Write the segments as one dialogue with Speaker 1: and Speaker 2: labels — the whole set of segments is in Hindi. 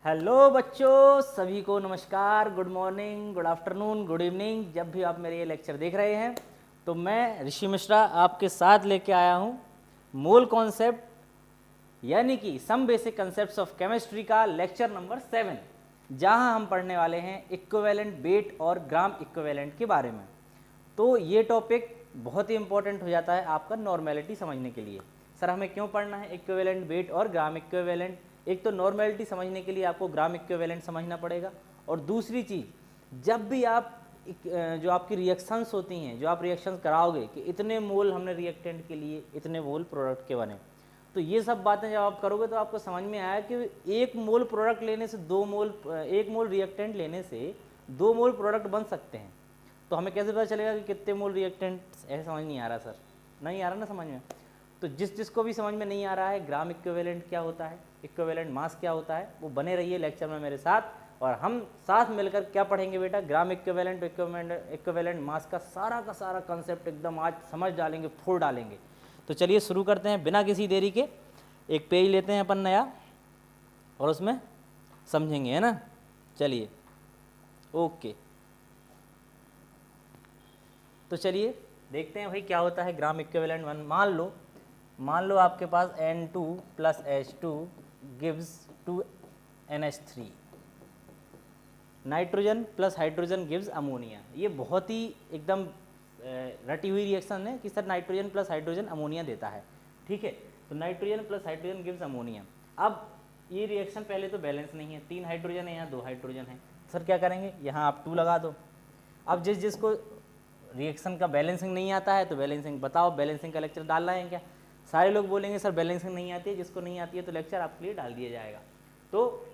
Speaker 1: हेलो बच्चों, सभी को नमस्कार, good morning, good afternoon, good evening. जब भी आप मेरे ये लेक्चर देख रहे हैं तो मैं ऋषि मिश्रा आपके साथ लेके आया हूँ मोल कॉन्सेप्ट यानी कि some basic concepts of chemistry का लेक्चर नंबर 7, जहाँ हम पढ़ने वाले हैं इक्विवेलेंट वेट और ग्राम इक्विवेलेंट के बारे में। तो ये टॉपिक बहुत ही इंपॉर्टेंट हो जाता है आपका नॉर्मेलिटी समझने के लिए। सर हमें क्यों पढ़ना है इक्विवेलेंट वेट और ग्राम इक्विवेलेंट? एक तो नॉर्मेलिटी समझने के लिए आपको ग्राम इक्विवेलेंट समझना पड़ेगा, और दूसरी चीज़ जब भी आप जो आपकी रिएक्शंस होती हैं, जो आप रिएक्शंस कराओगे कि इतने मोल हमने रिएक्टेंट के लिए, इतने मोल प्रोडक्ट के बने, तो ये सब बातें जब आप करोगे तो आपको समझ में आया कि एक मोल प्रोडक्ट लेने से एक मोल रिएक्टेंट लेने से 2 मोल प्रोडक्ट बन सकते हैं। तो हमें कैसे पता चलेगा कि कितने मोल रिएक्टेंट? ऐसे समझ नहीं आ रहा सर, नहीं आ रहा ना समझ में। तो जिसको भी समझ में नहीं आ रहा है ग्राम इक्विवेलेंट क्या होता है, इक्विवेलेंट मास क्या होता है, वो बने रहिए लेक्चर में मेरे साथ, और हम साथ मिलकर क्या पढ़ेंगे बेटा, ग्राम इक्विवेलेंट मास का सारा कंसेप्ट एकदम आज समझ डालेंगे, फोड़ डालेंगे। तो चलिए शुरू करते हैं बिना किसी देरी के। एक पेज लेते हैं अपन नया और उसमें समझेंगे, है ना। चलिए ओके, तो चलिए देखते हैं भाई क्या होता है ग्राम इक्विवेलेंट वन। मान लो आपके पास N2 + H2 gives 2NH3, nitrogen plus hydrogen gives ammonia. ये बहुत ही एकदम रटी हुई रिएक्शन है कि sir nitrogen plus hydrogen ammonia देता है, ठीक है। तो nitrogen plus hydrogen gives ammonia. अब ये रिएक्शन पहले तो बैलेंस नहीं है, 3 हाइड्रोजन है, यहाँ 2 हाइड्रोजन है। सर क्या करेंगे, यहाँ आप 2 लगा दो। अब जिसको रिएक्शन का बैलेंसिंग नहीं आता है तो बैलेंसिंग बताओ, बैलेंसिंग का लेक्चर डाल रहे हैं क्या? सारे लोग बोलेंगे सर बैलेंसिंग नहीं आती है, जिसको नहीं आती है तो लेक्चर आपके लिए डाल दिया जाएगा। तो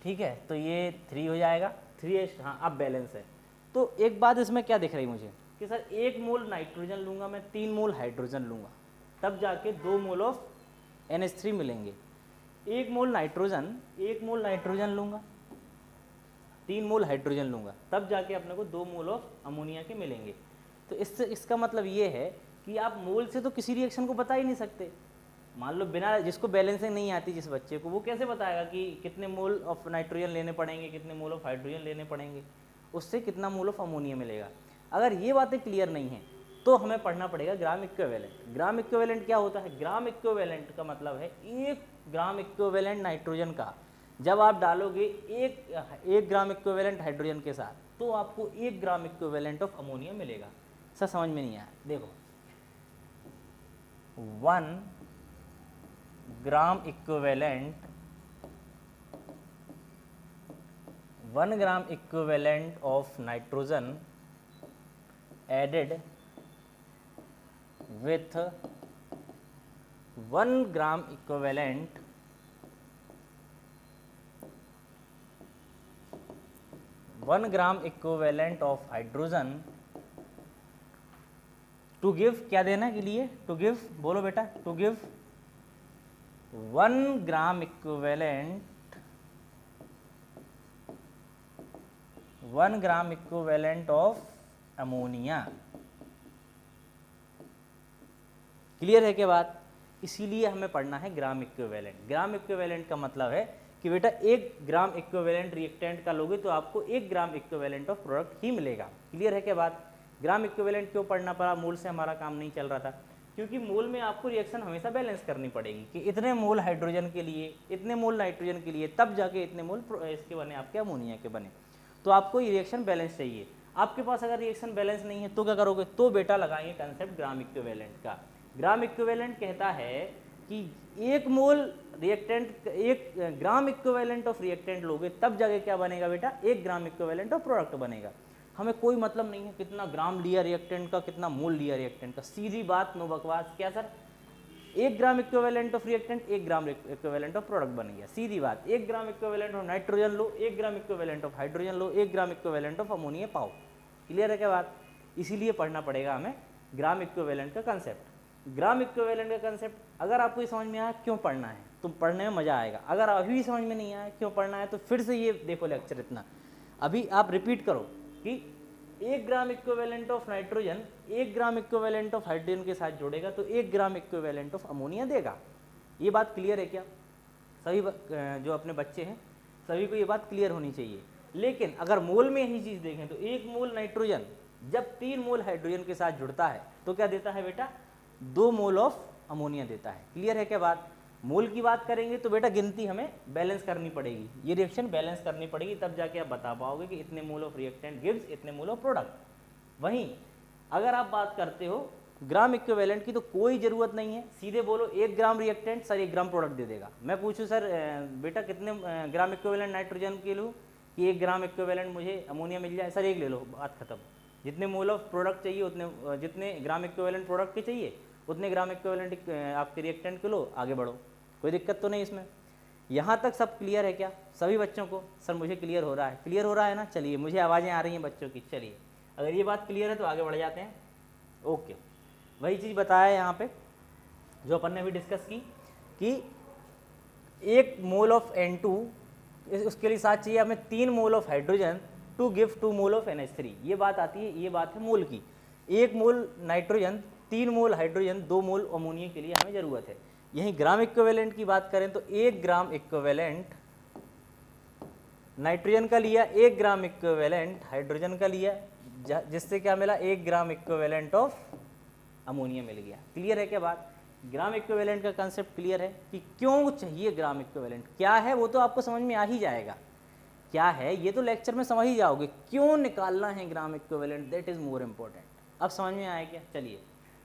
Speaker 1: ठीक है, तो ये 3 हो जाएगा, 3H, हाँ अब बैलेंस है। तो एक बात इसमें क्या दिख रही मुझे कि सर 1 मोल नाइट्रोजन लूँगा मैं, 3 मोल हाइड्रोजन लूँगा, तब जाके 2 मोल ऑफ NH3 मिलेंगे। 1 मोल नाइट्रोजन लूँगा, 3 मोल हाइड्रोजन लूँगा, तब जाके अपने को 2 मोल ऑफ अमोनिया के मिलेंगे। तो इसका मतलब ये है कि आप मोल से तो किसी रिएक्शन को बता ही नहीं सकते। मान लो बिना, जिसको बैलेंसिंग नहीं आती जिस बच्चे को, वो कैसे बताएगा कि कितने मोल ऑफ नाइट्रोजन लेने पड़ेंगे, कितने मोल ऑफ हाइड्रोजन लेने पड़ेंगे, उससे कितना मोल ऑफ अमोनिया मिलेगा। अगर ये बातें क्लियर नहीं हैं तो हमें पढ़ना पड़ेगा ग्राम इक्विवेलेंट। ग्राम इक्विवेलेंट क्या होता है? ग्राम इक्विवेलेंट का मतलब है 1 ग्राम इक्विवेलेंट नाइट्रोजन का जब आप डालोगे 1 ग्राम इक्विवेलेंट हाइड्रोजन के साथ, तो आपको 1 ग्राम इक्विवेलेंट ऑफ अमोनिया मिलेगा। सर समझ में नहीं आया, देखो 1 gram equivalent of nitrogen added with 1 gram equivalent of hydrogen to give, क्या देना के लिए, टू गिव, बोलो बेटा, to give 1 gram equivalent of ammonia. Clear है क्या बात? इसीलिए हमें पढ़ना है ग्राम इक्विवेलेंट। ग्राम इक्विवेलेंट का मतलब है कि बेटा 1 ग्राम इक्विवेलेंट रिएक्टेंट का लोगे तो आपको 1 ग्राम इक्विवेलेंट ऑफ प्रोडक्ट ही मिलेगा। क्लियर है क्या बात? ग्राम इक्विवेलेंट क्यों पढ़ना पड़ा? मोल से हमारा काम नहीं चल रहा था, क्योंकि मोल में आपको रिएक्शन हमेशा बैलेंस करनी पड़ेगी कि इतने मोल हाइड्रोजन के लिए, इतने मोल नाइट्रोजन के लिए, तब जाके इतने मोल इसके बने, आपके अमोनिया के बने। तो आपको ये रिएक्शन बैलेंस चाहिए। आपके पास अगर रिएक्शन बैलेंस नहीं है तो क्या करोगे? तो बेटा लगाएंगे कंसेप्ट ग्राम इक्विवेलेंट का। ग्राम इक्विवेलेंट कहता है कि 1 mole reactant, 1 gram equivalent of reactant लोगे तब जाके क्या बनेगा बेटा? 1 ग्राम इक्विवेलेंट ऑफ प्रोडक्ट बनेगा। हमें कोई मतलब नहीं है कितना ग्राम लिया रिएक्टेंट का, कितना मोल लिया रिएक्टेंट का, सीधी बात, नो बकवास। क्या sir? 1 gram equivalent of reactant, 1 gram equivalent of product बन गया, सीधी बात। 1 gram equivalent of nitrogen low, 1 gram equivalent of hydrogen low, 1 gram equivalent of ammonia पाओ। क्लियर है क्या बात? इसीलिए पढ़ना पड़ेगा हमें ग्राम इक्विवेलेंट का कंसेप्ट। ग्राम इक्विवेलेंट का कंसेप्ट अगर आपको ये समझ में आया क्यों पढ़ना है तो पढ़ने में मज़ा आएगा। अगर अभी भी समझ में नहीं आया क्यों पढ़ना है तो फिर से ये देखो लेक्चर इतना, अभी आप रिपीट करो कि 1 gram equivalent of nitrogen 1 gram equivalent of hydrogen के साथ जोड़ेगा तो 1 ग्राम इक्विवेलेंट ऑफ अमोनिया देगा। ये बात क्लियर है क्या? सभी जो अपने बच्चे हैं सभी को ये बात क्लियर होनी चाहिए। लेकिन अगर मोल में यही चीज़ देखें तो 1 मोल नाइट्रोजन जब 3 मोल हाइड्रोजन के साथ जुड़ता है तो क्या देता है बेटा, 2 मोल ऑफ अमोनिया देता है। क्लियर है क्या बात? मोल की बात करेंगे तो बेटा गिनती हमें बैलेंस करनी पड़ेगी, ये रिएक्शन बैलेंस करनी पड़ेगी, तब जाके आप बता पाओगे कि इतने मोल ऑफ रिएक्टेंट गिव्स इतने मोल ऑफ प्रोडक्ट। वहीं अगर आप बात करते हो ग्राम इक्विवेलेंट की तो कोई ज़रूरत नहीं है, सीधे बोलो 1 ग्राम रिएक्टेंट सर 1 ग्राम प्रोडक्ट दे देगा। मैं पूछूं सर बेटा कितने ग्राम इक्विवेलेंट नाइट्रोजन के लूँ कि 1 ग्राम इक्विवेलेंट मुझे अमोनिया मिल जाए, सर 1 ले लो, बात खत्म। जितने मोल ऑफ प्रोडक्ट चाहिए उतने, जितने ग्राम इक्विवेलेंट प्रोडक्ट के चाहिए उतने ग्राम इक्विवेलेंट आपके रिएक्टेंट के लो, आगे बढ़ो, कोई दिक्कत तो नहीं इसमें। यहाँ तक सब क्लियर है क्या सभी बच्चों को? सर मुझे क्लियर हो रहा है, क्लियर हो रहा है ना? चलिए, मुझे आवाज़ें आ रही हैं बच्चों की। चलिए, अगर ये बात क्लियर है तो आगे बढ़ जाते हैं। ओके, वही चीज़ बताया यहाँ पे जो अपन ने भी डिस्कस की कि 1 मोल ऑफ N2 उसके लिए साथ चाहिए हमें 3 mole of hydrogen to give 2 mole of NH3। ये बात आती है, ये बात है मोल की। 1 मोल नाइट्रोजन 3 मोल हाइड्रोजन 2 मोल अमोनिया के लिए हमें ज़रूरत है। यहीं ग्राम इक्विवेलेंट की बात करें तो 1 ग्राम इक्विवेलेंट नाइट्रोजन का लिया, 1 ग्राम इक्विवेलेंट हाइड्रोजन का लिया, जिससे क्या मिला, 1 ग्राम इक्विवेलेंट ऑफ अमोनिया मिल गया। क्लियर है क्या बात? ग्राम इक्विवेलेंट का कंसेप्ट क्लियर है कि क्यों चाहिए ग्राम इक्विवेलेंट, क्या है वो तो आपको समझ में आ ही जाएगा। क्या है ये तो लेक्चर में समझ ही जाओगे, क्यों निकालना है gram equivalent, that is more important. अब समझ में आया क्या? चलिए,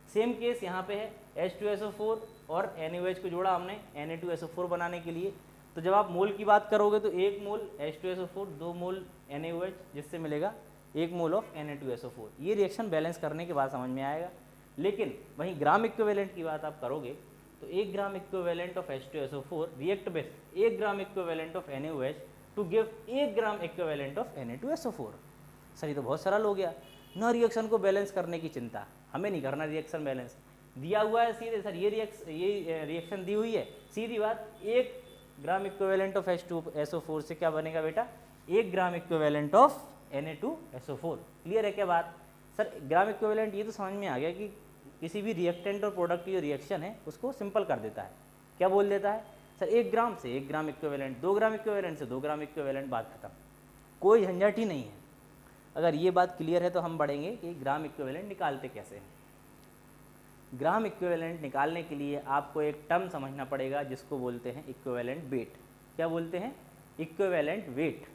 Speaker 1: सेम केस यहाँ पे है, H2SO4 और NaOH को जोड़ा हमने Na2SO4 बनाने के लिए। तो जब आप मोल की बात करोगे तो 1 मोल H2SO4 2 मोल NaOH, जिससे मिलेगा 1 मोल ऑफ Na2SO4। ये रिएक्शन बैलेंस करने के बाद समझ में आएगा। लेकिन वहीं ग्राम इक्विवेलेंट की बात आप करोगे तो 1 gram equivalent of H2SO4 react with 1 gram equivalent of NaOH to give 1 gram equivalent of Na2SO4। Sir ये तो बहुत सरल हो गया ना, रिएक्शन को बैलेंस करने की चिंता हमें नहीं करना। रिएक्शन बैलेंस दिया हुआ है सीधे, सर ये रिएक्शन दी हुई है, सीधी बात, 1 ग्राम इक्विवेलेंट ऑफ H2SO4 से क्या बनेगा बेटा, 1 gram equivalent of Na2SO4। Clear है क्या बात? सर ग्राम इक्विवेलेंट ये तो समझ में आ गया कि किसी भी रिएक्टेंट और प्रोडक्ट की जो रिएक्शन है उसको सिंपल कर देता है। क्या बोल देता है सर, 1 ग्राम से 1 ग्राम इक्विवेलेंट, 2 ग्राम इक्विवेलेंट से 2 ग्राम इक्विवेलेंट, बात खत्म, कोई झंझट ही नहीं है। अगर ये बात क्लियर है तो हम बढ़ेंगे कि ग्राम इक्विवेलेंट निकालते कैसे हैं। ग्राम इक्विवेलेंट निकालने के लिए आपको एक टर्म समझना पड़ेगा जिसको बोलते हैं इक्विवेलेंट वेट। क्या बोलते हैं? Equivalent weight.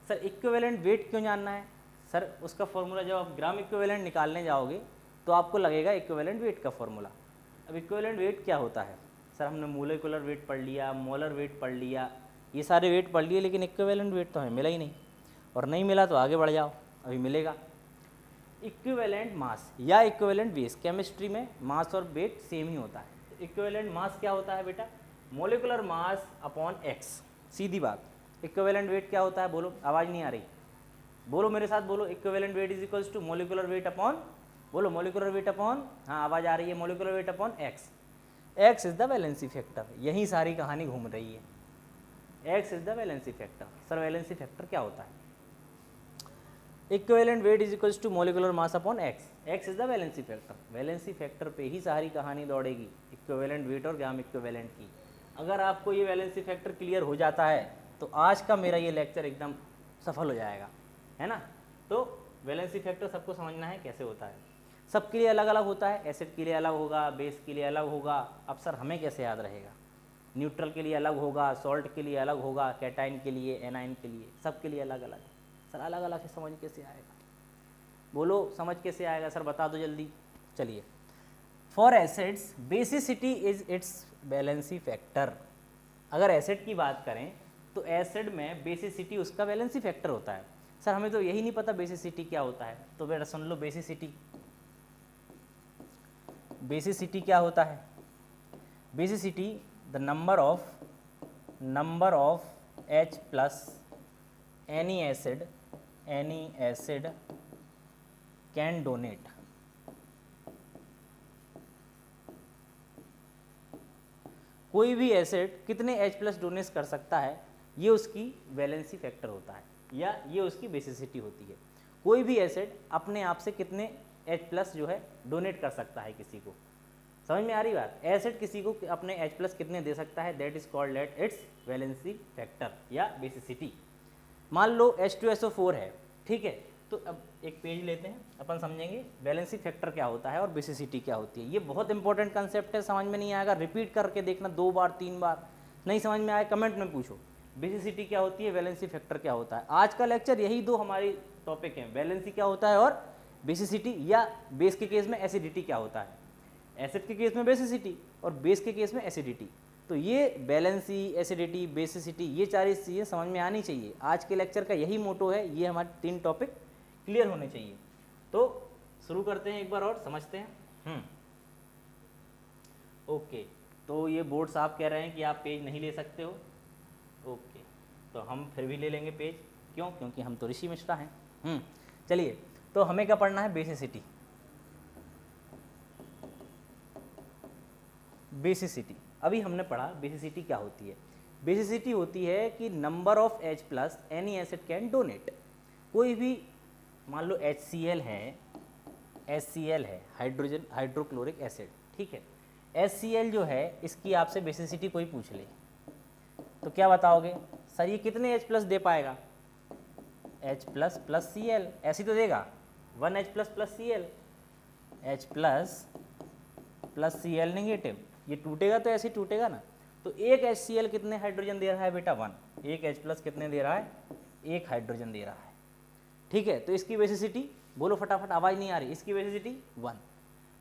Speaker 1: Sir equivalent weight क्यों जानना है? सर उसका फॉर्मूला जब आप ग्राम इक्विवेलेंट निकालने जाओगे तो आपको लगेगा इक्विवेलेंट वेट का फॉर्मूला। अब इक्विवेलेंट वेट क्या होता है? सर हमने मोलिकुलर वेट पढ़ लिया, मोलर वेट पढ़ लिया, ये सारे वेट पढ़ लिए, लेकिन इक्विवेलेंट वेट तो हमें मिला ही नहीं। और नहीं मिला तो आगे बढ़ जाओ, अभी मिलेगा। इक्विवेलेंट मास या इक्विवेलेंट बेस, केमिस्ट्री में मास और वेट सेम ही होता है। इक्विवेलेंट मास क्या होता है बेटा? मोलिकुलर मास अपॉन एक्स, सीधी बात। इक्विवेलेंट वेट क्या होता है? बोलो, आवाज़ नहीं आ रही, बोलो मेरे साथ, बोलो। Equivalent weight is equals to molecular weight upon, बोलो मोलिकुलर वेट अपॉन, हाँ आवाज़ आ रही है, molecular weight upon X. X is the valency factor, यही सारी कहानी घूम रही है। X is the valency factor. Sir valency factor क्या होता है? Equivalent weight is equals to molecular mass upon X, X is the valency factor. Valency factor पे ही सारी कहानी दौड़ेगी, इक्विवेलेंट वेट और ग्राम इक्विवेलेंट की। अगर आपको ये वैलेंसी फैक्टर क्लियर हो जाता है तो आज का मेरा ये लेक्चर एकदम सफल हो जाएगा, है ना। तो वैलेंसी फैक्टर सबको समझना है कैसे होता है, सबके लिए अलग अलग होता है। एसिड के लिए अलग होगा, बेस के लिए अलग होगा। अब सर हमें कैसे याद रहेगा? न्यूट्रल के लिए अलग होगा, सॉल्ट के लिए अलग होगा, कैटाइन के लिए, एनाइन के लिए, सबके लिए अलग अलग है। सर अलग अलग से समझ कैसे आएगा? बोलो समझ कैसे आएगा सर, बता दो जल्दी। चलिए, for acids basicity is it's valency factor. अगर एसिड की बात करें तो एसिड में बेसिसिटी उसका वैलेंसी फैक्टर होता है। सर हमें तो यही नहीं पता बेसिसिटी क्या होता है, तो बेटा सुन लो, बेसिसिटी, बेसिसिटी क्या होता है? Basicity the number of H plus any acid can donate। कोई भी एसिड कितने H प्लस डोनेट कर सकता है, ये उसकी वैलेंसी फैक्टर होता है या ये उसकी बेसिसिटी होती है। कोई भी एसिड अपने आप से कितने H प्लस जो है डोनेट कर सकता है किसी को, समझ में आ रही बात? एसिड किसी को अपने H+ कितने दे सकता है, that is called at its valency factor या बेसिसिटी। मान लो H2SO4 है, ठीक है, तो अब एक पेज लेते हैं, अपन समझेंगे वैलेंसी फैक्टर क्या होता है और बेसिसिटी क्या होती है। ये बहुत इंपॉर्टेंट कंसेप्ट है, समझ में नहीं आएगा रिपीट करके देखना 2 बार 3 बार, नहीं समझ में आए कमेंट में पूछो। बेसिसिटी क्या होती है, वैलेंसी फैक्टर क्या होता है। आज का लेक्चर यही 2 हमारी टॉपिक हैं, वैलेंसी क्या होता है और बेसिसिटी, या बेस के केस में एसिडिटी क्या होता है। एसिड के केस में बेसिसिटी और बेस के केस में एसिडिटी। तो ये बैलेंसी, एसिडिटी, बेसिसिटी, ये 4 चीज़ें समझ में आनी चाहिए। आज के लेक्चर का यही मोटो है, ये हमारे 3 टॉपिक क्लियर होने चाहिए। तो शुरू करते हैं एक बार और समझते हैं। ओके, तो ये बोर्ड साहब कह रहे हैं कि आप पेज नहीं ले सकते हो। ओके, तो हम फिर भी ले लेंगे पेज, क्यों? क्योंकि हम तो ऋषि मिश्रा हैं। चलिए, तो हमें क्या पढ़ना है, बेसिसिटी। बेसिसिटी अभी हमने पढ़ा, बेसिसिटी क्या होती है। बेसिसिटी होती है कि number of H+ any acid can donate. कोई भी मान लो HCl है, हाइड्रोजन हाइड्रोक्लोरिक एसिड, ठीक है। HCl जो है, इसकी आपसे बेसिसिटी कोई पूछ ले तो क्या बताओगे, सर ये कितने H+ दे पाएगा? H+ + Cl ऐसी तो देगा, 1H+ + Cl, H+ + Cl negative, ये टूटेगा तो ऐसे ही टूटेगा ना। तो एक HCl कितने हाइड्रोजन दे रहा है बेटा? 1। एक H+ कितने दे रहा है? 1 हाइड्रोजन दे रहा है, ठीक है। तो इसकी बेसिसिटी बोलो फटाफट, आवाज़ नहीं आ रही, इसकी बेसिसिटी 1।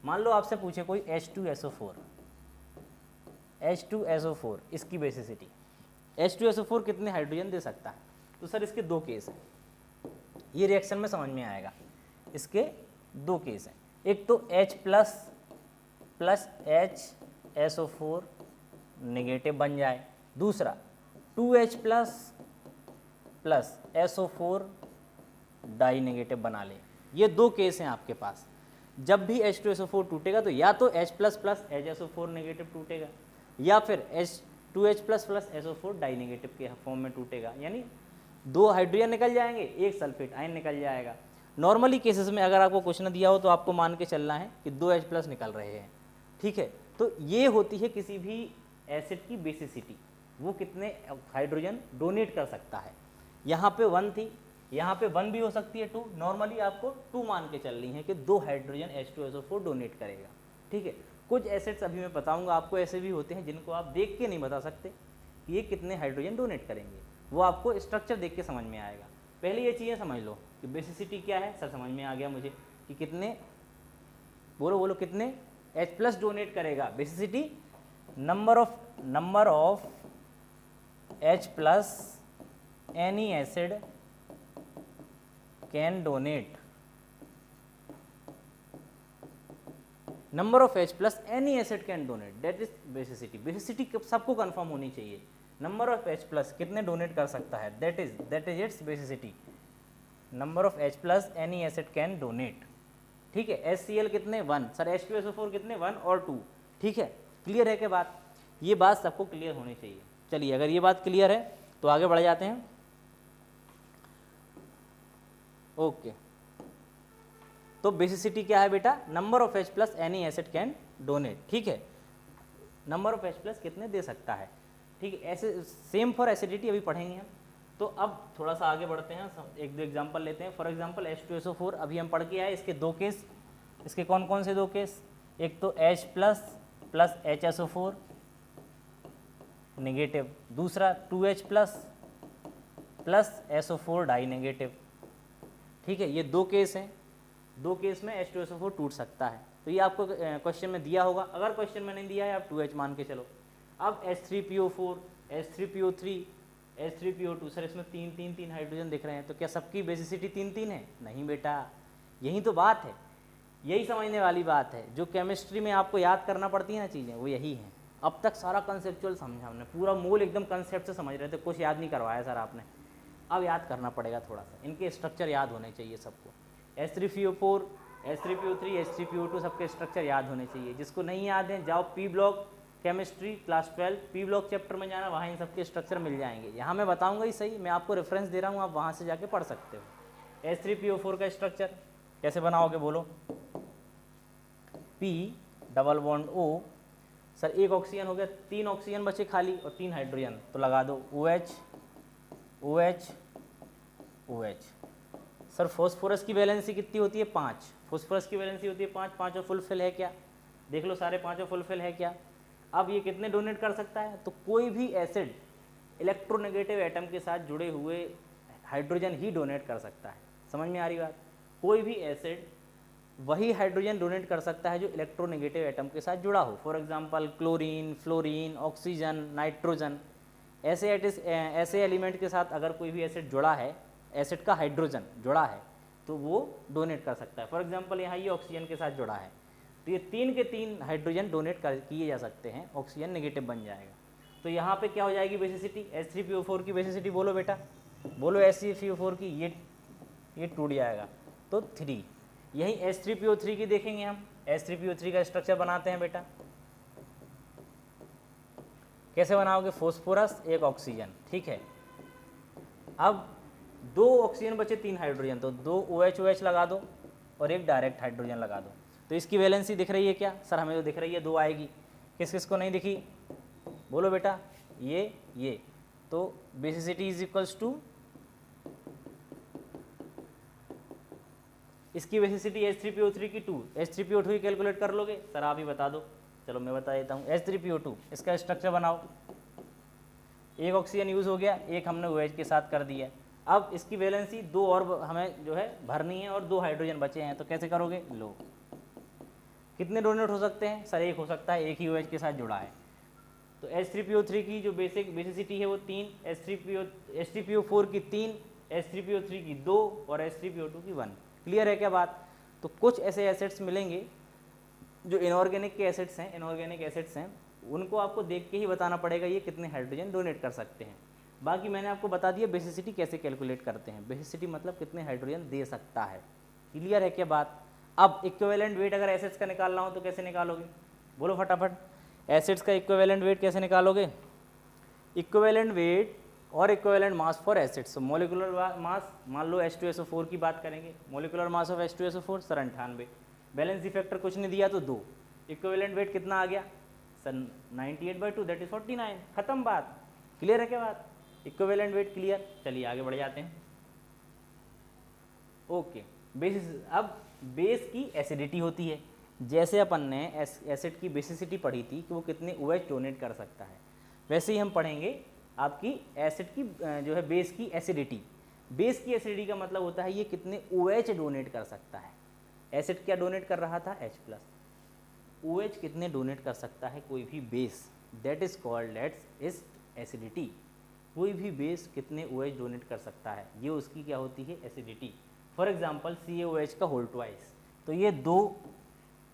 Speaker 1: मान लो आपसे पूछे कोई H2SO4, इसकी बेसिसिटी, H2SO4 कितने हाइड्रोजन दे सकता है? तो सर इसके 2 केस हैं, ये रिएक्शन में समझ में आएगा। इसके 2 केस हैं, एक तो H+ + HSO4 नेगेटिव बन जाए, दूसरा 2H+ + SO4 डाई नेगेटिव बना ले। ये 2 केस हैं आपके पास। जब भी H2SO4 टूटेगा तो या तो H+ + HSO4 नेगेटिव टूटेगा, या फिर H2H+ + SO4 डाई नेगेटिव के फॉर्म में टूटेगा, यानी 2 हाइड्रोजन निकल जाएंगे, 1 सल्फेट आयन निकल जाएगा। नॉर्मली केसेस में अगर आपको क्वेश्चन दिया हो तो आपको मान के चलना है कि 2 H+ निकल रहे हैं, ठीक है। तो ये होती है किसी भी एसिड की बेसिसिटी, वो कितने हाइड्रोजन डोनेट कर सकता है। यहाँ पे 1 थी, यहाँ पे 1 भी हो सकती है, 2। नॉर्मली आपको 2 मान के चलनी है कि 2 हाइड्रोजन H2SO4 डोनेट करेगा, ठीक है। कुछ एसिड्स अभी मैं बताऊंगा आपको, ऐसे भी होते हैं जिनको आप देख के नहीं बता सकते कि ये कितने हाइड्रोजन डोनेट करेंगे, वो आपको स्ट्रक्चर देख के समझ में आएगा। पहले ये चीज़ें समझ लो कि बेसिसिटी क्या है। सर समझ में आ गया मुझे कि कितने, बोलो कितने H+ डोनेट करेगा। Basicity number of H+ any acid can donate, number of H+ any acid can donate, that is basicity. Basicity सबको कंफर्म होनी चाहिए। नंबर ऑफ H+ कितने डोनेट कर सकता है, that is it's basicity. Number of H+ any acid can donate, ठीक है। HCl कितने? 1। सर H2SO4 कितने? 1 और 2, ठीक है। क्लियर है क्या बात? ये बात सबको क्लियर होनी चाहिए। चलिए, अगर ये बात क्लियर है तो आगे बढ़ जाते हैं। ओके, तो बेसिसिटी क्या है बेटा? Number of H+ any acid can donate, ठीक है। नंबर ऑफ H+ कितने दे सकता है, ठीक है। ऐसे सेम फॉर एसिडिटी अभी पढ़ेंगे हम। तो अब थोड़ा सा आगे बढ़ते हैं, 1-2 एग्जांपल लेते हैं। फॉर एग्जांपल H2SO4 अभी हम पढ़ के आए, इसके 2 केस। इसके कौन कौन से 2 केस? एक तो H+ + HSO4 नेगेटिव, दूसरा 2H+ + SO4 डाई नेगेटिव, ठीक है। ये 2 केस हैं, 2 केस में H2SO4 टूट सकता है। तो ये आपको क्वेश्चन में दिया होगा, अगर क्वेश्चन में नहीं दिया है आप 2H मान के चलो। अब H3PO4, H3PO3, H3PO2, सर इसमें 3 हाइड्रोजन दिख रहे हैं, तो क्या सबकी बेसिसिटी 3 है? नहीं बेटा, यही तो बात है, यही समझने वाली बात है। जो केमिस्ट्री में आपको याद करना पड़ती है ना चीज़ें, वो यही हैं। अब तक सारा कंसेप्चुअल समझा हमने, पूरा मूल एकदम कंसेप्ट से समझ रहे थे, कुछ याद नहीं करवाया सर आपने। अब याद करना पड़ेगा थोड़ा सा, इनके स्ट्रक्चर याद होने चाहिए सबको। H3PO4, H3PO3, H3PO2 सबके स्ट्रक्चर याद होने चाहिए। जिसको नहीं याद है जाओ P block chemistry class 12 P block chapter में जाना, वहाँ इन सबके स्ट्रक्चर मिल जाएंगे। यहाँ मैं बताऊँगा ही सही, मैं आपको रेफरेंस दे रहा हूँ, आप वहाँ से जाके पढ़ सकते हो। H3PO4 का स्ट्रक्चर कैसे बनाओगे बोलो? P double bond O, sir एक ऑक्सीजन हो गया, 3 ऑक्सीजन बचे खाली और 3 हाइड्रोजन, तो लगा दो OH OH OH। Sir phosphorus की वैलेंसी कितनी होती है 5, फॉस्फोरस की वैलेंसी होती है 5, पाँचों फुलफिल है क्या, देख लो सारे पाँचों फुलफिल है क्या। अब ये कितने डोनेट कर सकता है, तो कोई भी एसिड इलेक्ट्रोनेगेटिव एटम के साथ जुड़े हुए हाइड्रोजन ही डोनेट कर सकता है। समझ में आ रही बात, कोई भी एसिड वही हाइड्रोजन डोनेट कर सकता है जो इलेक्ट्रोनेगेटिव एटम के साथ जुड़ा हो। For example chlorine, fluorine, oxygen, nitrogen, ऐसे एलिमेंट के साथ अगर कोई भी एसिड जुड़ा है, एसिड का हाइड्रोजन जुड़ा है, तो वो डोनेट कर सकता है। फॉर एग्जांपल यहाँ ये ऑक्सीजन के साथ जुड़ा है, तो ये 3 के 3 हाइड्रोजन डोनेट किए जा सकते हैं, ऑक्सीजन नेगेटिव बन जाएगा। तो यहाँ पे क्या हो जाएगी बेसिसिटी, H3PO4 की बेसिसिटी बोलो बेटा, बोलो H3PO4 की, ये टूट जाएगा तो 3। यही H3PO3 की देखेंगे हम, H3PO3 का स्ट्रक्चर बनाते हैं बेटा, कैसे बनाओगे, फॉस्फोरस एक ऑक्सीजन, ठीक है। अब 2 ऑक्सीजन बचे 3 हाइड्रोजन, तो 2 OH लगा दो और एक डायरेक्ट हाइड्रोजन लगा दो। तो इसकी वैलेंसी दिख रही है क्या, सर हमें तो दिख रही है 2 आएगी, किस किस को नहीं दिखी, बोलो बेटा, ये तो बेसिसिटी इज इक्वल्स टू, इसकी बेसिसिटी H3PO3 की 2, H3PO2 की कैलकुलेट कर लोगे, सर आप ही बता दो, चलो मैं बता देता हूँ। H3PO2 इसका स्ट्रक्चर बनाओ, एक ऑक्सीजन यूज़ हो गया, एक हमने OH के साथ कर दिया। अब इसकी वैलेंसी 2 और हमें जो है भरनी है और 2 हाइड्रोजन बचे हैं, तो कैसे करोगे, लो कितने डोनेट हो सकते हैं, सर एक हो सकता है, एक ही OH के साथ जुड़ा है। तो H3PO3 की जो बेसिसिटी है वो 3, H3PO4 की 3, H3PO3 की 2 और H3PO2 की 1। क्लियर है क्या बात। तो कुछ ऐसे एसिड्स मिलेंगे जो इनऑर्गेनिक के एसिड्स हैं, उनको आपको देख के ही बताना पड़ेगा ये कितने हाइड्रोजन डोनेट कर सकते हैं। बाकी मैंने आपको बता दिया बेसिसिटी कैसे कैलकुलेट करते हैं, बेसिसिटी मतलब कितने हाइड्रोजन दे सकता है। क्लियर है क्या बात। अब इक्विवेलेंट वेट अगर एसिड्स का निकालना हो तो कैसे निकालोगे, बोलो फटाफट, एसिड्स का इक्विवेलेंट वेट कैसे निकालोगे, इक्विवेलेंट वेट और equivalent mass for acids. Molecular mass, मान लो H2SO4 की बात करेंगे, molecular mass of H2SO4 sir 98, valency factor कुछ नहीं दिया तो 2, इक्विवेलेंट वेट कितना आ गया सर 98/2 दैट इज 49, खत्म बात। क्लियर है क्या बात, इक्विवेलेंट वेट क्लियर। चलिए आगे बढ़ जाते हैं। ओके, बेसिस, अब बेस की एसिडिटी होती है, जैसे अपन ने एसिड की बेसिसिटी पढ़ी थी कि वो कितने OH डोनेट कर सकता है, वैसे ही हम पढ़ेंगे आपकी एसिड की जो है बेस की एसिडिटी। बेस की एसिडिटी का मतलब होता है ये कितने OH डोनेट कर सकता है। एसिड क्या डोनेट कर रहा था H+, OH कितने डोनेट कर सकता है कोई भी base, that is called is acidity. कोई भी बेस कितने OH डोनेट कर सकता है, ये उसकी क्या होती है एसिडिटी। फॉर एग्जाम्पल CaOH का होल ट्वाइस, तो ये 2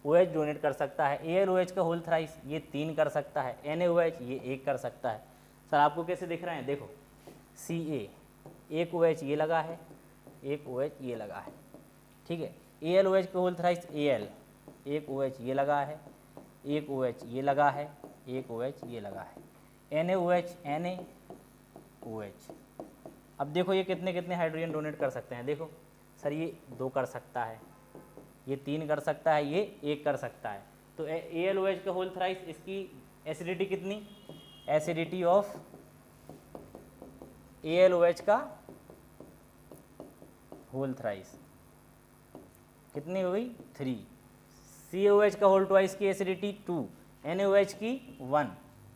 Speaker 1: OH डोनेट कर सकता है, AlOH का होल थ्राइस ये 3 कर सकता है, NaOH ये 1 कर सकता है। सर आपको कैसे दिख रहे हैं, देखो Ca एक OH ये लगा है, एक OH ये लगा है, ठीक है। AlOH का होल थ्राइस Al, एक OH ये लगा है, एक OH ये लगा है, एक OH ये लगा है, NaOH NaOH। अब देखो ये कितने कितने हाइड्रोजन डोनेट कर सकते हैं, देखो सर ये 2 कर सकता है, ये 3 कर सकता है, ये 1 कर सकता है। तो AlOH का होल थ्राइस, इसकी एसिडिटी कितनी, एसिडिटी ऑफ AlOH का होल थ्राइस कितनी हो गई 3, CaOH का होल ट्वाइस की एसिडिटी 2, NaOH की 1।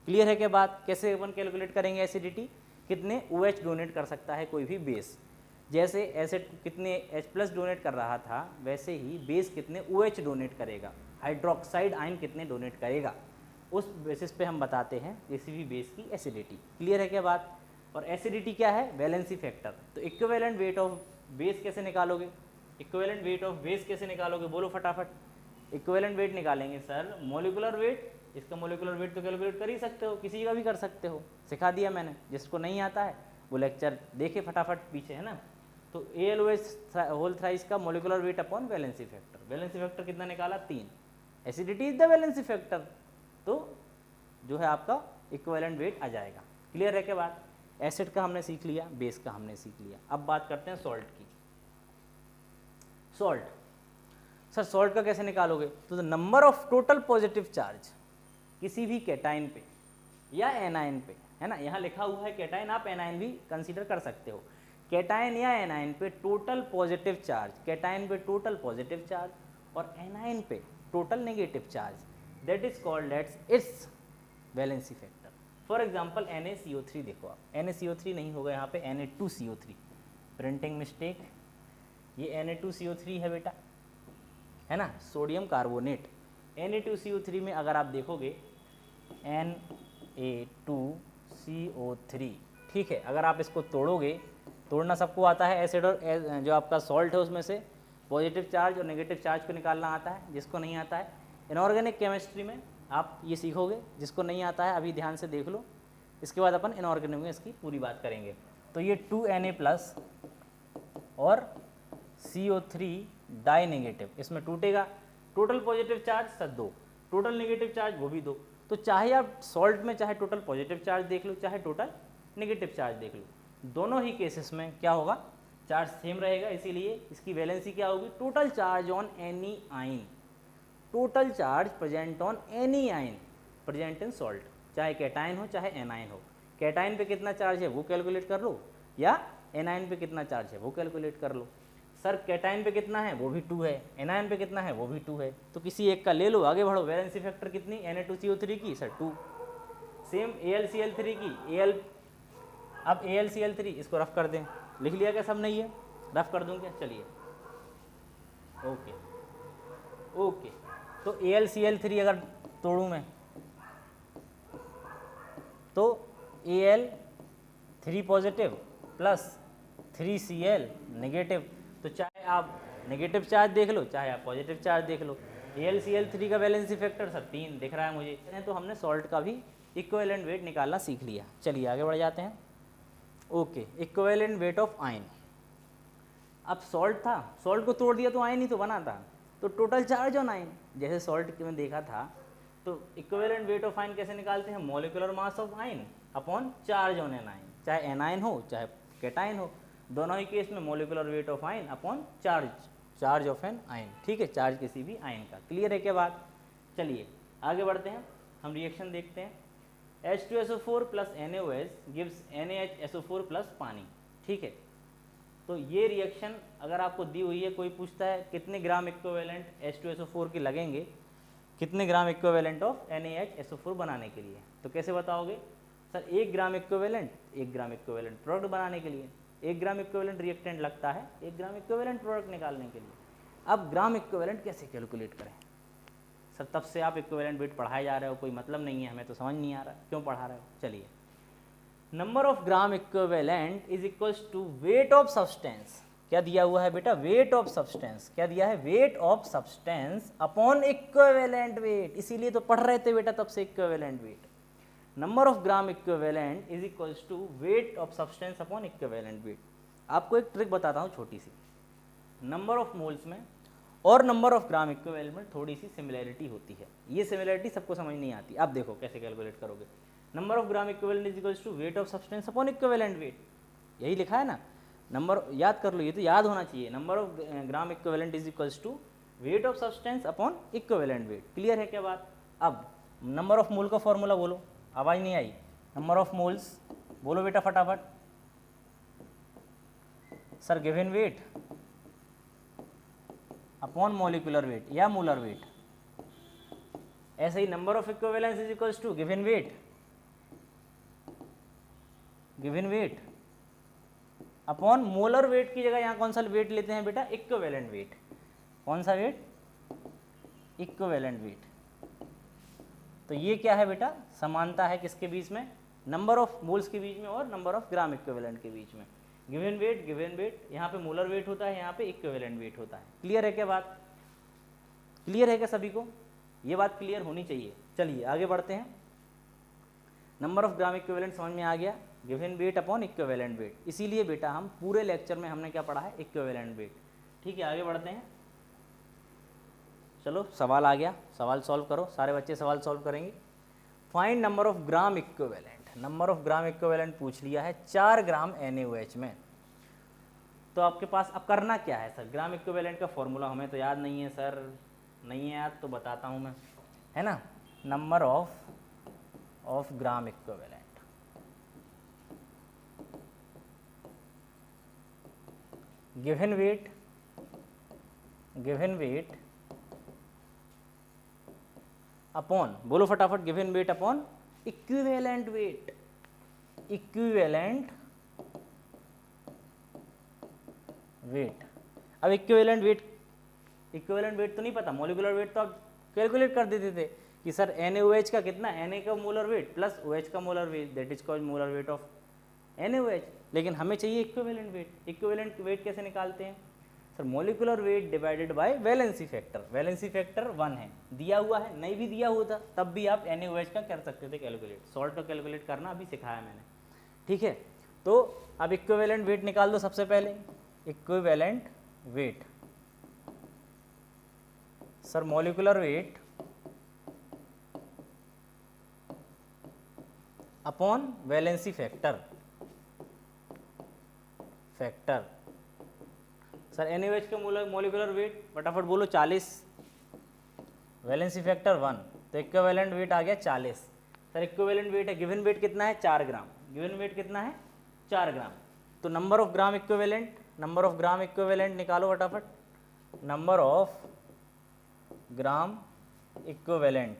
Speaker 1: क्लियर है क्या बात। कैसे अपन कैलकुलेट करेंगे एसिडिटी, कितने OH डोनेट कर सकता है कोई भी बेस। जैसे एसिड कितने H+ डोनेट कर रहा था, वैसे ही बेस कितने OH डोनेट करेगा, हाइड्रोक्साइड आयन कितने डोनेट करेगा, उस बेसिस पे हम बताते हैं किसी भी बेस की एसिडिटी। क्लियर है क्या बात। और एसिडिटी क्या है, वैलेंसी फैक्टर। तो इक्विवेलेंट वेट ऑफ बेस कैसे निकालोगे, इक्विवेलेंट वेट ऑफ बेस कैसे निकालोगे, बोलो फटाफट। इक्विवेलेंट वेट निकालेंगे सर मोलिकुलर वेट, इसका मोलिकुलर वेट तो कैलकुलेट कर ही सकते हो, किसी का भी कर सकते हो, सिखा दिया मैंने। जिसको नहीं आता है वो लेक्चर देखे फटाफट पीछे, है ना। तो AlOH होल थ्राइस का molecular weight upon valency factor, valency factor कितना निकाला 3, acidity is the valency factor, तो जो है आपका इक्विवेलेंट वेट आ जाएगा। क्लियर है क्या बात। एसिड का हमने सीख लिया, बेस का हमने सीख लिया। अब बात करते हैं सॉल्ट की। सॉल्ट, सर सॉल्ट का कैसे निकालोगे? तो the number of total positive charge किसी भी कैटाइन पे या एनाइन पे, है ना, यहाँ लिखा हुआ है कैटाइन, आप एनाइन भी कंसीडर कर सकते हो। कैटाइन या एनाइन पे टोटल पॉजिटिव चार्ज, कैटाइन पे टोटल पॉजिटिव चार्ज और एनाइन पे total negative charge, that is called as its valency factor. For example NaCO3 देखो आप, NaCO3 नहीं होगा यहाँ पे Na2CO3, प्रिंटिंग मिस्टेक, ये Na2CO3 है बेटा, है ना, सोडियम कार्बोनेट। Na2CO3 में अगर आप देखोगे Na2CO3, ठीक है, अगर आप इसको तोड़ोगे, तोड़ना सबको आता है, एसिड और जो आपका सॉल्ट है उसमें से पॉजिटिव चार्ज और नेगेटिव चार्ज को निकालना आता है, जिसको नहीं आता है इनऑर्गेनिक केमिस्ट्री में आप ये सीखोगे, जिसको नहीं आता है अभी ध्यान से देख लो, इसके बाद अपन इनऑर्गेनिक में इसकी पूरी बात करेंगे। तो ये 2Na+ और CO3 डाई नेगेटिव, इसमें टूटेगा, total positive charge sir 2, total negative charge वो भी 2। तो चाहे आप सॉल्ट में चाहे टोटल पॉजिटिव चार्ज देख लो, चाहे टोटल नेगेटिव चार्ज देख लो, दोनों ही केसेस में क्या होगा, चार्ज सेम रहेगा, इसीलिए इसकी वैलेंसी क्या होगी, टोटल चार्ज ऑन एनी आइन, total charge present on any आइन प्रेजेंट इन सॉल्ट, चाहे कैटाइन हो चाहे एनाइन हो। कैटाइन पे कितना चार्ज है वो कैलकुलेट कर लो, या एनाइन पे कितना चार्ज है वो कैलकुलेट कर लो। सर कैटाइन पे कितना है वो भी 2 है, एनाइन पे कितना है वो भी 2 है, तो किसी एक का ले लो, आगे बढ़ो। वैलेंसी फैक्टर कितनी, Na2CO3 की सर 2, सेम AlCl3 की अब AlCl3 इसको रफ कर दें, लिख लिया क्या सब? नहीं है, रफ कर दूं क्या? चलिए, ओके ओके। तो AlCl3 अगर तोड़ूं मैं तो Al3 positive plus 3Cl negative, तो चाहे आप नेगेटिव चार्ज देख लो चाहे आप पॉजिटिव चार्ज देख लो। AlCl3 का वैलेंसी फैक्टर सर 3 दिख रहा है मुझे, तो हमने सॉल्ट का भी इक्विवेलेंट वेट निकालना सीख लिया। चलिए आगे बढ़ जाते हैं। Okay, equivalent weight of ion. अब सॉल्ट था, सॉल्ट को तोड़ दिया तो आयन ही तो बना था, तो टोटल चार्ज ऑन आयन, जैसे सॉल्ट में देखा था, तो इक्विवेलेंट वेट ऑफ आयन कैसे निकालते हैं, molecular mass of ion upon charge on an ion, चाहे एनाइन हो चाहे कैटाइन हो, दोनों ही केस में molecular weight of ion upon charge of an ion, ठीक है, चार्ज किसी भी आयन का। क्लियर है क्या बात? चलिए आगे बढ़ते हैं, हम रिएक्शन देखते हैं। H2SO4 plus NaOH gives NaHSO4 plus पानी, ठीक है। तो ये रिएक्शन अगर आपको दी हुई है, कोई पूछता है कितने ग्राम इक्विवेलेंट H2SO4 के लगेंगे, कितने ग्राम इक्विवेलेंट ऑफ NaHSO4 बनाने के लिए, तो कैसे बताओगे? Sir 1 gram equivalent, 1 gram equivalent product बनाने के लिए 1 ग्राम इक्विवेलेंट रिएक्टेंट लगता है 1 ग्राम इक्विवेलेंट प्रोडक्ट निकालने के लिए। अब ग्राम इक्विवेलेंट कैसे कैलकुलेट करें? सर तब से आप इक्विवेलेंट वेट पढ़ाए जा रहे हो, कोई मतलब नहीं है, हमें तो समझ नहीं आ रहा क्यों पढ़ा रहे हो। चलिए, number of gram equivalent is equals to weight of substance. क्या दिया हुआ है बेटा? Weight of substance. क्या दिया है? Weight of substance upon equivalent weight, इसीलिए तो पढ़ रहे थे बेटा तब से equivalent weight. Number of gram equivalent is equals to weight of substance upon equivalent weight. आपको एक ट्रिक बताता हूँ छोटी सी, नंबर ऑफ मोल्स में और नंबर ऑफ ग्राम इक्विवेलेंट में थोड़ी सी सिमिलैरिटी होती है, ये सिमिलैरिटी सबको समझ नहीं आती। आप देखो कैसे कैलकुलेट करोगे। Number of gram equivalent is equals to weight of substance upon equivalent weight, यही लिखा है ना, नंबर याद कर लो, ये तो याद होना चाहिए। Number of gram equivalent is equals to weight of substance upon equivalent weight. Clear है क्या बात? अब नंबर ऑफ मोल का फॉर्मूला बोलो, आवाज़ नहीं आई। नंबर ऑफ मोल्स बोलो बेटा फटाफट। Sir given weight upon molecular weight या मोलर वेट, ऐसे ही number of equivalence is equals to given weight upon molar weight की जगह यहाँ कौन सा वेट लेते हैं बेटा? Equivalent weight. कौन सा वेट? Equivalent weight. तो ये क्या है बेटा? समानता है किसके बीच में? नंबर ऑफ मोल्स के बीच में और नंबर ऑफ ग्राम इक्विवेलेंट के बीच में। गिवन वेट, यहाँ पे मोलर वेट होता है, यहाँ पे इक्विवेलेंट वेट होता है। क्लियर है क्या बात? क्लियर है क्या सभी को? ये बात क्लियर होनी चाहिए। चलिए आगे बढ़ते हैं। नंबर ऑफ ग्राम इक्विवेलेंट समझ में आ गया, given weight upon equivalent weight, इसीलिए बेटा हम पूरे लेक्चर में हमने क्या पढ़ा है? Equivalent wait. ठीक है, आगे बढ़ते हैं। चलो सवाल आ गया, सवाल सॉल्व करो, सारे बच्चे सवाल सॉल्व करेंगे। Find number of gram equivalent. Number of gram equivalent पूछ लिया है 4 ग्राम NaOH में। तो आपके पास अब करना क्या है सर, ग्राम इक्विवेलेंट का फॉर्मूला हमें तो याद नहीं है सर, नहीं है याद तो बताता हूँ मैं, है ना, number of gram equivalent, given weight upon, बोलो फटाफट, given weight upon equivalent wait, equivalent weight. अब इक्विवेलेंट वेट तो नहीं पता, मॉलिक्यूलर वेट तो आप कैलकुलेट कर देते थे कि सर NaOH का कितना, Na का मोलर वेट प्लस OH का molar weight, that is called molar weight of NaOH। लेकिन हमें चाहिए इक्विवेलेंट वेट। इक्विवेलेंट वेट कैसे निकालते हैं sir, molecular weight divided by valency factor. Valency factor 1 है, दिया हुआ है, नहीं भी दिया होता तब भी आप NaOH का कर सकते थे कैलकुलेट, सॉल्ट का कैलकुलेट करना अभी सिखाया मैंने, ठीक है। तो अब इक्विवेलेंट वेट निकाल दो सबसे पहले, equivalent weight sir molecular weight upon valency factor sir NaOH का मॉलिक्यूलर वेट फटाफट बोलो 40, वैलेंसी फैक्टर 1, तो इक्विवेलेंट वेट आ गया 40। सर इक्विवेलेंट वेट है, गिवन वेट कितना है 4 ग्राम, गिवन वेट कितना है 4 ग्राम। तो नंबर ऑफ ग्राम इक्विवेलेंट निकालो फटाफट, नंबर ऑफ ग्राम इक्विवेलेंट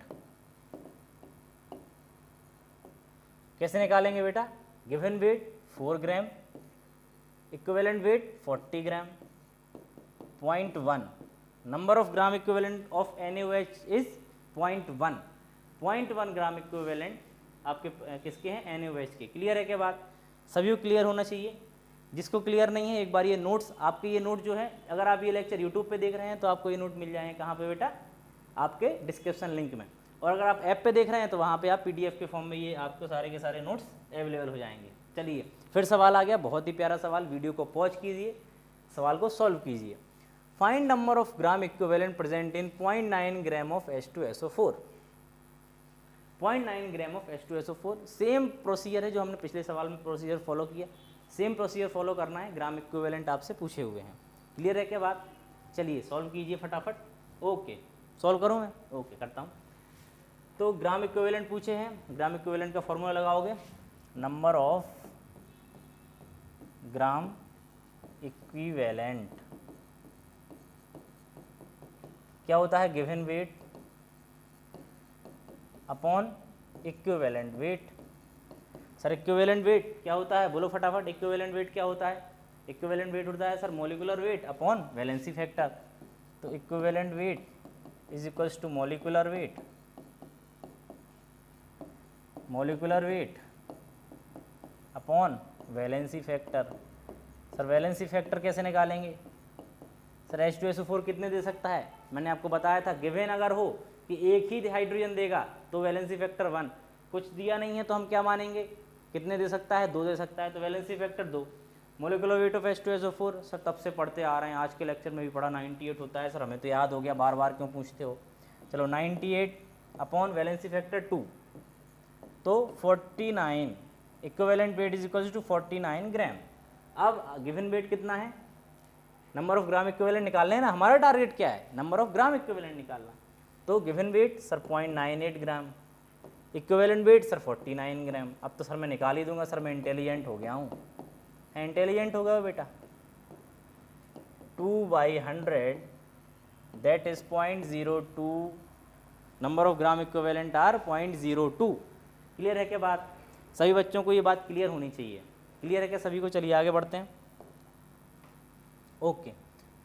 Speaker 1: कैसे निकालेंगे बेटा, given weight 4 gram, equivalent wait 40 gram, 0.1, number of gram equivalent of NaOH is 0.1 gram equivalent आपके किसके हैं, NaOH के। क्लियर है क्या बात, सभी को क्लियर होना चाहिए। जिसको क्लियर नहीं है एक बार ये नोट्स, आपके ये नोट जो है, अगर आप ये लेक्चर यूट्यूब पे देख रहे हैं तो आपको ये नोट मिल जाएंगे कहाँ पे बेटा, आपके डिस्क्रिप्शन लिंक में, और अगर आप ऐप पे देख रहे हैं तो वहाँ पे आप PDF के फॉर्म में ये आपको सारे के सारे नोट्स अवेलेबल हो जाएंगे। चलिए फिर सवाल आ गया, बहुत ही प्यारा सवाल, वीडियो को पॉज कीजिए, सवाल को सॉल्व कीजिए। Find number of gram equivalent present in 0.9 gram of H2SO4, 0.9 gram of H2SO4। Same procedure है जो हमने पिछले सवाल में प्रोसीजर फॉलो किया, सेम प्रोसीजर फॉलो करना है, ग्राम इक्विवेलेंट आपसे पूछे हुए हैं। क्लियर है क्या बात, चलिए सॉल्व कीजिए फटाफट। ओके सॉल्व करूँ मैं, ओके करता हूँ। तो ग्राम इक्विवेलेंट पूछे हैं, ग्राम इक्विवेलेंट का फॉर्मूला लगाओगे, नंबर ऑफ ग्राम इक्विवेलेंट क्या होता है, given weight upon equivalent wait. Sir equivalent weight क्या होता है, बोलो फटाफट, इक्विवेलेंट वेट क्या होता है, इक्विवेलेंट वेट होता है sir molecular weight upon valency factor. तो equivalent weight is equals to molecular weight upon valency factor. Sir valency factor कैसे निकालेंगे सर, H2SO4 कितने दे सकता है, मैंने आपको बताया था, गिवन अगर हो कि एक ही हाइड्रोजन देगा तो वैलेंसी फैक्टर 1, कुछ दिया नहीं है तो हम क्या मानेंगे, कितने दे सकता है, 2 दे सकता है, तो valency factor 2। Molecular weight of H2SO4 sir तब से पढ़ते आ रहे हैं, आज के लेक्चर में भी पढ़ा, 98 होता है सर, हमें तो याद हो गया, बार बार क्यों पूछते हो। चलो 98 अपॉन वैलेंसी फैक्टर 2, तो 49, equivalent weight is equal to 49 gram. अब गिवन वेट कितना है, नंबर ऑफ ग्राम इक्विवेलेंट निकालना है ना, हमारा टारगेट क्या है, नंबर ऑफ ग्राम इक्विवेलेंट निकालना। तो गिवन वेट सर 0.98 ग्राम, इक्विवेलेंट वेट सर 49 ग्राम। अब तो सर मैं निकाल ही दूंगा, सर मैं इंटेलिजेंट हो गया हूँ, इंटेलिजेंट हो गया बेटा। 2/100 that is 0.02, number of gram equivalent are 0.02। Clear है क्या बात, सभी बच्चों को ये बात क्लियर होनी चाहिए, क्लियर है क्या सभी को। चलिए आगे बढ़ते हैं। ओके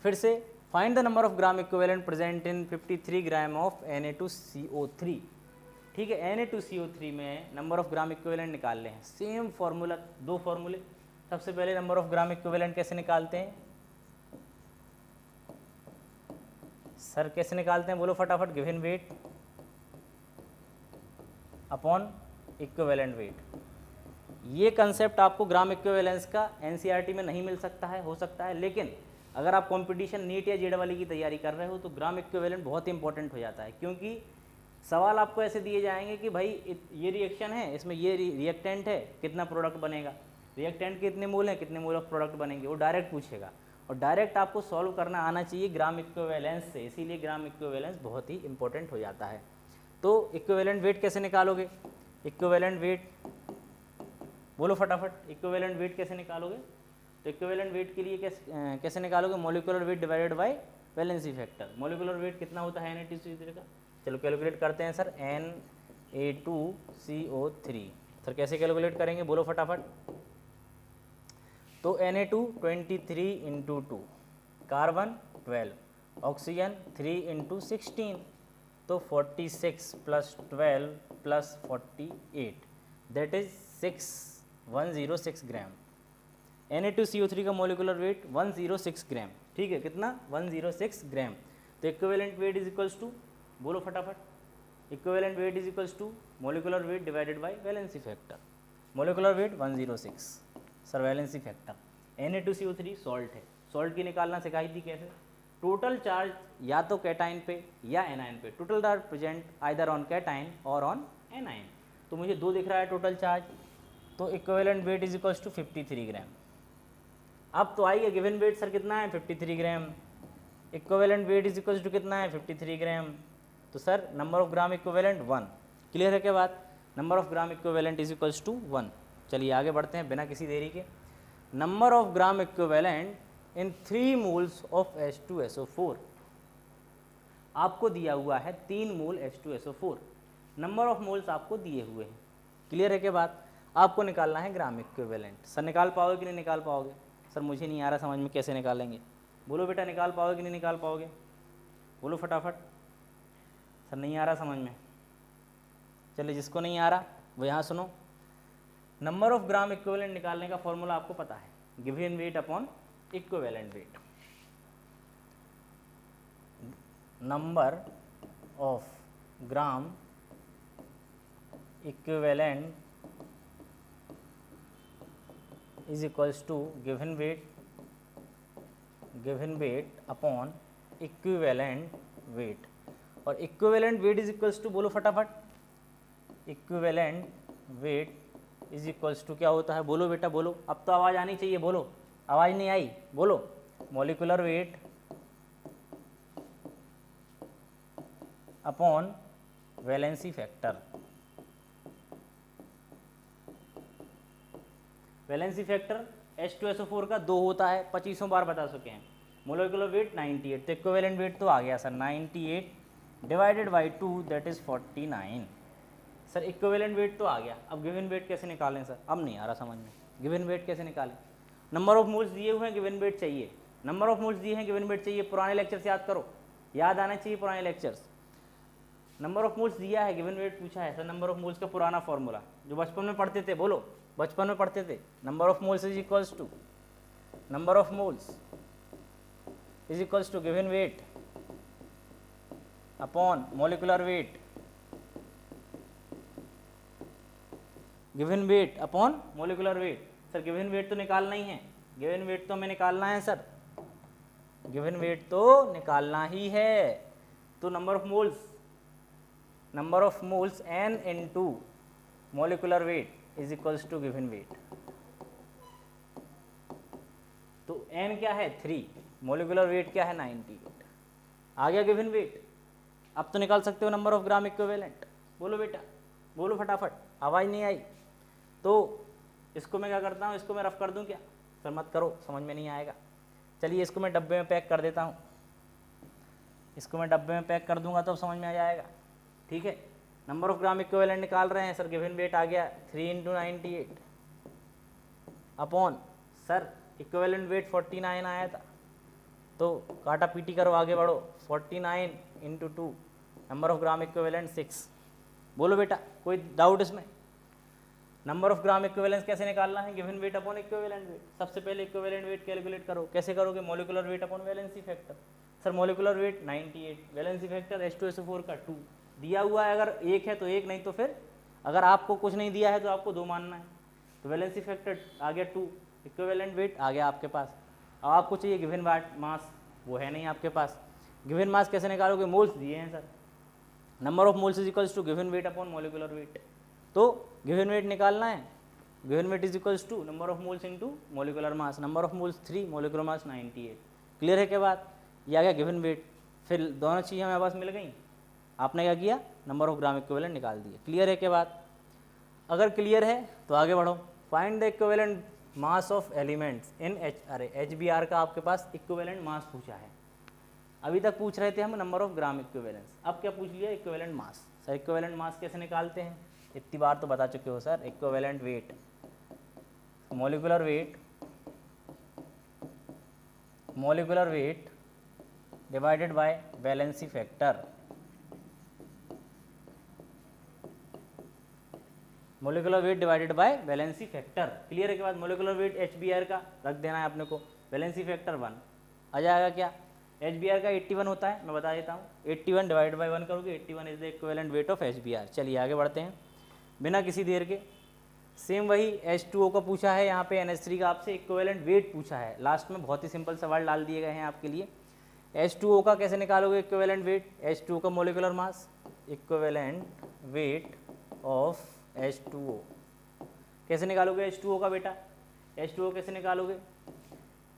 Speaker 1: फिर से find the number of gram equivalent present in 53 gram of Na2CO3। ठीक है, Na2CO3 में नंबर ऑफ ग्राम इक्विवेलेंट निकाल रहे हैं, सेम फॉर्मूला, 2 फॉर्मूले। सबसे पहले नंबर ऑफ ग्राम इक्विवेलेंट कैसे निकालते हैं सर, कैसे निकालते हैं बोलो फटाफट, given weight upon equivalent wait. ये कंसेप्ट आपको ग्राम इक्विवेलेंस का NCERT में नहीं मिल सकता है, हो सकता है, लेकिन अगर आप कंपटीशन नीट या जेड वाली की तैयारी कर रहे हो तो ग्राम इक्विवेलेंट बहुत इंपॉर्टेंट हो जाता है, क्योंकि सवाल आपको ऐसे दिए जाएंगे कि भाई ये रिएक्शन है, इसमें ये रिएक्टेंट है, कितना प्रोडक्ट बनेगा। रिएक्टेंट के कितने मोल हैं, कितने मोल ऑफ प्रोडक्ट बनेंगे, वो डायरेक्ट पूछेगा। और डायरेक्ट आपको सॉल्व करना आना चाहिए ग्राम इक्विवेलेंस से, इसीलिए ग्राम इक्विवेलेंस बहुत ही इंपॉर्टेंट हो जाता है। तो इक्विवेलेंट वेट कैसे निकालोगे, इक्विवेलेंट वेट बोलो फटाफट, इक्विवेलेंट वेट कैसे निकालोगे? तो इक्विवेलेंट वेट के लिए कैसे निकालोगे? Molecular weight divided by valency factor. Molecular wait कितना होता है Na2CO3 का? चलो कैलकुलेट करते हैं सर। Na2CO3 सर कैसे कैलकुलेट करेंगे, बोलो फटाफट। तो Na2 23 into 2, carbon 12, oxygen 3 into 16, तो 46 plus 12 plus 48 that is 106 gram. Na2CO3 का मॉलिक्यूलर वेट 106 ग्राम, ठीक है, कितना 106 ग्राम। तो equivalent weight is equals to, बोलो फटाफट, equivalent weight is equals to molecular weight divided by valency factor. Molecular weight 106 sir, valency factor. Na2CO3 salt है, सॉल्ट की निकालना सिखाई थी कैसे। टोटल चार्ज या तो कैटाइन पे या एनाइन पे, total charge present either on cation और ऑन एनाइन। तो मुझे 2 दिख रहा है टोटल चार्ज, तो equivalent weight is equals to 53 gram. अब तो आइए गिवन वेट सर कितना है 53 gram, equivalent weight is equals to कितना है 53 ग्राम। तो sir number of gram equivalent 1, clear है क्या बात, number of gram equivalent is equals to 1। चलिए आगे बढ़ते हैं बिना किसी देरी के। Number of gram equivalent in 3 moles of H2SO4, आपको दिया हुआ है 3 मोल H2SO4, नंबर ऑफ मोल्स आपको दिए हुए हैं, क्लियर है क्या बात। आपको निकालना है ग्राम इक्विवेलेंट। सर निकाल पाओगे कि नहीं निकाल पाओगे? सर मुझे नहीं आ रहा समझ में, कैसे निकालेंगे, बोलो बेटा, निकाल पाओगे कि नहीं निकाल पाओगे, बोलो फटाफट। सर नहीं आ रहा समझ में, चलिए जिसको नहीं आ रहा वो यहाँ सुनो। नंबर ऑफ ग्राम इक्विवेलेंट निकालने का फॉर्मूला आपको पता है, given weight upon equivalent weight. Number of gram equivalent is equals to given weight upon equivalent weight। और equivalent weight is equals to, बोलो फटाफट, equivalent weight is equals to क्या होता है, बोलो बेटा बोलो, अब तो आवाज़ आनी चाहिए, बोलो, आवाज़ नहीं आई, बोलो। Molecular weight upon valency factor. Valency factor H2SO4 का 2 होता है, 25 बार बता चुके हैं। मोलिकुलर वेट 98, तो इक्विवेलेंट वेट तो आ गया sir 98 divided by 2 that is 49। Sir equivalent weight तो आ गया, अब गिवन वेट कैसे निकालें सर, अब नहीं आ रहा समझ में, गिवन वेट कैसे निकालें। नंबर ऑफ मोल्स दिए हुए हैं, गिवन वेट चाहिए, नंबर ऑफ मोल्स दिए हैं, गिवन वेट चाहिए। पुराने लेक्चर्स याद करो, याद आना चाहिए पुराने लेक्चर्स। नंबर ऑफ मोल्स दिया है, गिवन वेट पूछा है सर, नंबर ऑफ मोल्स का पुराना फॉर्मूला जो बचपन में पढ़ते थे, बोलो बचपन में पढ़ते थे, number of moles is equals to, number of moles is equals to given weight upon molecular weight, given weight upon molecular weight. Sir given weight तो निकालना ही है, गिवन वेट तो हमें निकालना है सर, गिवन वेट तो निकालना ही है। तो number of moles n into molecular weight is equals to given weight. तो n क्या है 3, मॉलिक्यूलर वेट क्या है 98, आ गया गिवन वेट। अब तो निकाल सकते हो नंबर ऑफ ग्राम इक्विवेलेंट, बोलो बेटा बोलो फटाफट, आवाज़ नहीं आई। तो इसको मैं क्या करता हूँ, इसको मैं रफ कर दूँ क्या, सर मत करो समझ में नहीं आएगा। चलिए इसको मैं डब्बे में पैक कर देता हूँ, इसको मैं डब्बे में पैक कर दूंगा तो समझ में आ जाएगा, ठीक है। नंबर ऑफ ग्राम इक्विवेलेंट निकाल रहे हैं सर, गिवन वेट आ गया 3 into 98 upon, sir equivalent weight 49 आया था, तो काटा पीटी करो आगे बढ़ो, 49 into 2, number of gram equivalent 6। बोलो बेटा कोई डाउट इसमें। नंबर ऑफ ग्राम इक्विवेलेंस कैसे निकालना है, given weight upon equivalent wait. सबसे पहले इक्विवेलेंट वेट कैलकुलेट करो, कैसे करोगे, molecular weight upon valency factor. Sir molecular wait 98, valency factor H2SO4 का 2 दिया हुआ है, अगर 1 है तो 1, नहीं तो फिर अगर आपको कुछ नहीं दिया है तो आपको 2 मानना है। तो वैलेंसी फैक्टर आ गया 2, इक्विवेलेंट वेट आ गया आपके पास। अब आपको चाहिए गिवन मास, वो है नहीं आपके पास। गिवन मास कैसे निकालोगे, मोल्स दिए हैं sir, number of moles is equals to given weight upon molecular weight. तो गिवन वेट निकालना है, given weight is equals to number of moles into molecular mass, number of moles 3, molecular mass 98। Clear है के बाद? ये आ गया गिवन वेट। फिर दोनों चीज़ें हमारे पास मिल गई, आपने क्या किया, नंबर ऑफ ग्राम इक्विवेलेंट निकाल दिए। क्लियर है के बाद? अगर क्लियर है तो आगे बढ़ो। Find the equivalent mass of elements in HBr का आपके पास इक्विवेलेंट मास पूछा है। अभी तक पूछ रहे थे हम नंबर ऑफ ग्राम इक्विवेलेंस, अब क्या पूछ लिया, equivalent mass. Sir equivalent mass कैसे निकालते हैं, इतनी बार तो बता चुके हो sir. Equivalent weight, molecular weight, molecular weight divided by valency factor, molecular weight divided by valency factor. Clear है के बाद? मोलिकुलर वेट HBr का रख देना है अपने को, वैलेंसी फैक्टर 1 आ जाएगा। क्या HBr का 81 होता है, मैं बता देता हूँ। 81 डिवाइड बाय 1 करोगे, 81 is the equivalent weight of HBr। चलिए आगे बढ़ते हैं बिना किसी देर के। सेम वही H2O का पूछा है, यहाँ पे NH3 का आपसे इक्विवेलेंट वेट पूछा है। लास्ट में बहुत ही सिंपल सवाल डाल दिए गए हैं आपके लिए। H2O का कैसे निकालोगे इक्विवेलेंट वेट, H2O का molecular mass, equivalent weight of H2O कैसे निकालोगे H2O का बेटा, H2O कैसे निकालोगे,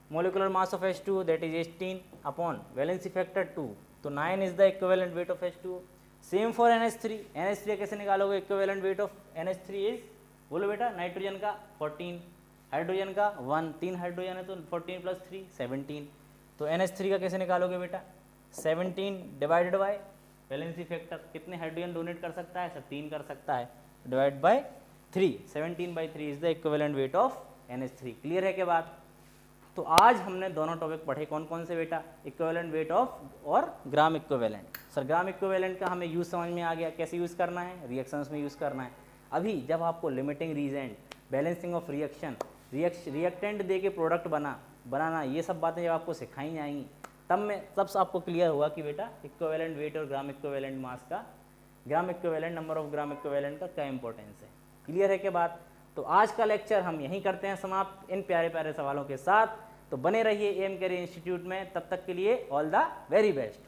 Speaker 1: molecular mass of H2O that is 18 upon valency factor 2, तो 9 is the equivalent weight of H2O। Same for NH3, NH3 कैसे निकालोगे equivalent weight of NH3 is, बोलो बेटा, नाइट्रोजन का 14, हाइड्रोजन का 1, 3 हाइड्रोजन है तो 14 प्लस 3 17, तो NH3 का कैसे निकालोगे बेटा, 17 डिवाइडेड बाय वैलेंसी फैक्टर, कितने हाइड्रोजन डोनेट कर सकता है, सब 3 कर सकता है, divide by 3, 17/3 is the equivalent weight of NH3। Clear है के बाद? तो आज हमने दोनों टॉपिक पढ़े, कौन कौन से बेटा, इक्विवेलेंट वेट ऑफ और gram equivalent. Sir gram equivalent का हमें यूज़ समझ में आ गया, कैसे यूज़ करना है, रिएक्शंस में यूज़ करना है। अभी जब आपको limiting reagent, balancing of reaction, reactant दे के प्रोडक्ट बनाना, ये सब बातें जब आपको सिखाई जाएंगी, तब आपको क्लियर होगा कि बेटा इक्विवेलेंट वेट और ग्राम इक्विवेलेंट मास का, gram equivalent, number of gram equivalent का क्या इंपॉर्टेंस है। क्लियर है के बाद? तो आज का लेक्चर हम यहीं करते हैं समाप्त इन प्यारे प्यारे सवालों के साथ। तो बने रहिए AM कैरियर इंस्टीट्यूट में, तब तक के लिए ऑल द वेरी बेस्ट।